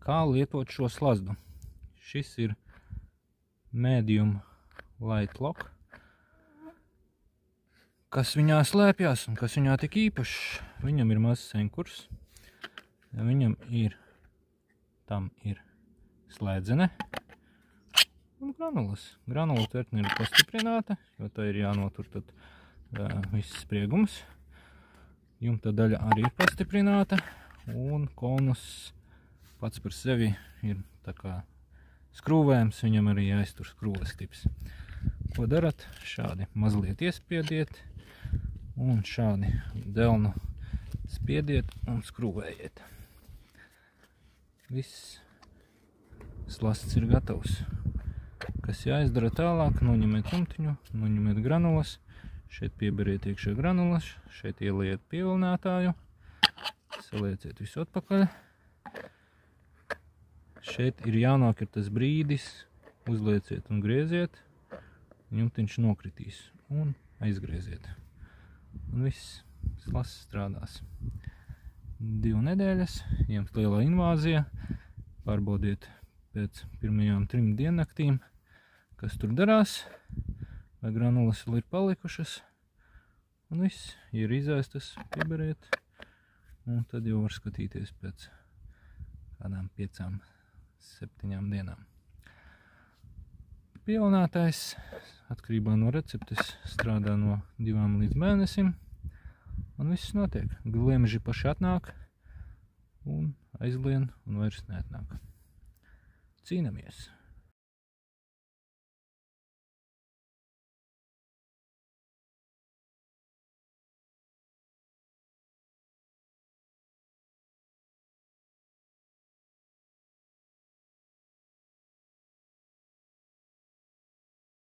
Kā lietot šo slazdu? Šis ir medium light lock. Kas viņā slēpjas un kas viņā tik īpašs? Viņam ir mazs senkurs. Viņam tam ir slēdzene un granulas. Granula tvertne ir pastiprināta, jo tā ir jānotur tad viss spriegums. Jumta daļa arī ir pastiprināta un konus pats par sevi ir tā kā skrūvējums, viņam arī jāiztur skrūves tips. Ko darat? Šādi mazliet iespiediet un šādi delnu spiediet un skrūvējiet. Viss slasts ir gatavs. Kas jāizdara tālāk? Noņemiet jumtiņu, noņemiet granulas, šeit pieberiet iekšā granulas, šeit ieliet pievilinātāju, salieciet visu atpakaļ. Šeit ir jānāk ir tas brīdis, uzlieciet un grieziet, jumtiņš nokritīs un aizgrieziet. Un viss slasts strādās. 2 nedēļas, jums lielā invāzija, pārbaudiet pēc pirmajām 3 diennaktīm, kas tur darās, vai granulas vēl ir palikušas, un viss ir izēstas, pieberiet, un tad jau var skatīties pēc kādām 5-7 dienām. Pievilinātais atkarībā no receptes strādā no 2 līdz mēnesim, un viss notiek. Gliemeži paši atnāk un aizlien un vairs neatnāk. Cīnamies!